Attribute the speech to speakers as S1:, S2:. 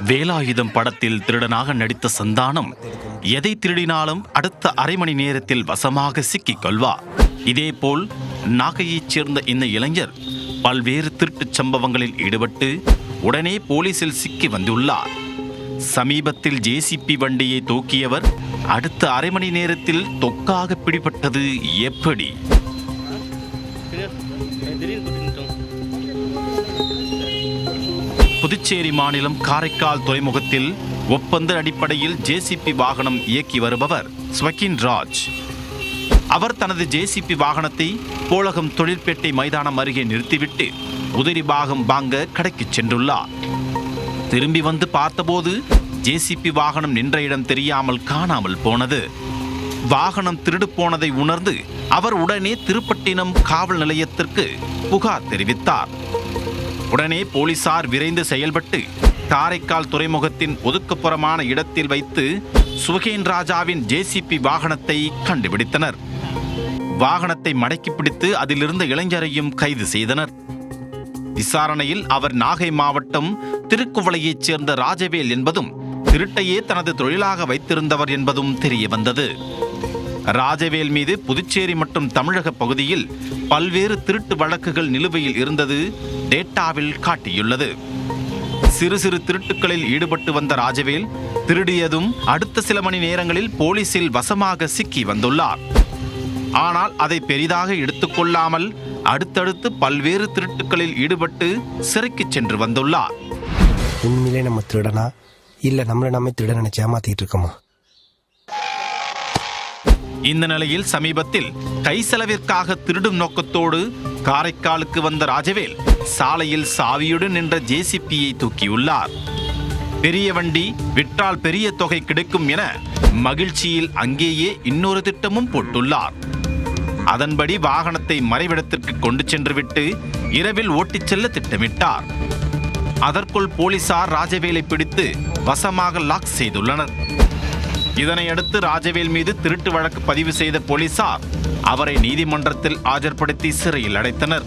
S1: வேலாயுதம் படத்தில் திருடனாக நடித்த சந்தானம் எதை திருடினாலும் அடுத்த அரை மணி நேரத்தில் வசமாக சிக்கிக் கொள்வார். இதேபோல் நாகையைச் சேர்ந்த இந்த இளைஞர் பல்வேறு திருட்டுச் சம்பவங்களில் ஈடுபட்டு உடனே போலீசில் சிக்கி வந்துள்ளார். சமீபத்தில் ஜேசிபி வண்டியை தூக்கியவர் அடுத்த அரை மணி நேரத்தில் தொக்காக பிடிபட்டது எப்படி? புதுச்சேரி மாநிலம் காரைக்கால் துறைமுகத்தில் ஒப்பந்த அடிப்படையில் ஜேசிபி வாகனம் இயக்கி வருபவர் ஸ்வகின் ராஜ். அவர் தனது ஜேசிபி வாகனத்தை போலகம் தொழிற்பேட்டை மைதானம் அருகே நிறுத்திவிட்டு உதிரி பாகம் வாங்க கடைக்கு சென்றுள்ளார். திரும்பி வந்து பார்த்தபோது ஜேசிபி வாகனம் நின்ற இடம் தெரியாமல் காணாமல் போனது. வாகனம் திருடு போனதை உணர்ந்து அவர் உடனே திருப்பட்டினம் காவல் நிலையத்திற்கு புகார் தெரிவித்தார். உடனே போலீசார் விரைந்து செயல்பட்டு காரைக்கால் துறைமுகத்தின் ஒதுக்குப்புறமான இடத்தில் வைத்து சுகேன் ராஜாவின் ஜேசிபி வாகனத்தை கண்டுபிடித்தனர். வாகனத்தை மடக்கி பிடித்து அதிலிருந்த இளைஞரையும் கைது செய்தனர். விசாரணையில் அவர் நாகை மாவட்டம் திருக்குவளையைச் சேர்ந்த ராஜவேல் என்பதும் திருட்டையே தனது தொழிலாக வைத்திருந்தவர் என்பதும் தெரிய வந்தது. ராஜவேல் மீது புதுச்சேரி மற்றும் தமிழக பகுதியில் பல்வேறு திருட்டு வழக்குகள் நிலுவையில் இருந்தது டேட்டாவில் காட்டியுள்ளது. சிறு சிறு திருட்டுகளில் ஈடுபட்டு வந்த ராஜவேல் திருடியதும் அடுத்த சில மணி நேரங்களில் போலீசில் வசமாக சிக்கி வந்துள்ளார். ஆனால் அதை பெரிதாக எடுத்துக்கொள்ளாமல் அடுத்தடுத்து பல்வேறு திருட்டுகளில் ஈடுபட்டு சிறைக்கு சென்று வந்துள்ளார்.
S2: உண்மையிலே நம்ம திருடனா இல்ல நம்மள நாமே திருட நினைச்சு ஏமாத்திட்டு இருக்கோமா?
S1: இந்த நிலையில் சமீபத்தில் கை செலவிற்காக திருடும் நோக்கத்தோடு காரைக்காலுக்கு வந்த ராஜவேல் சாலையில் சாவியுடன் நின்ற ஜேசிபியை தூக்கியுள்ளார். பெரிய வண்டி விற்றால் பெரிய தொகை கிடைக்கும் என மகிழ்ச்சியில் அங்கேயே இன்னொரு திட்டமும் போட்டுள்ளார். அதன்படி வாகனத்தை மறைவிடத்திற்கு கொண்டு சென்றுவிட்டு இரவில் ஓட்டிச் செல்ல திட்டமிட்டார். அதற்குள் போலீசார் ராஜவேலை பிடித்து வசமாக லாக் செய்துள்ளனர். இதனையடுத்து ராஜவேல் மீது திருட்டு வழக்கு பதிவு செய்த போலீசார் அவரை நீதிமன்றத்தில் ஆஜர்படுத்தி சிறையில் அடைத்தனர்.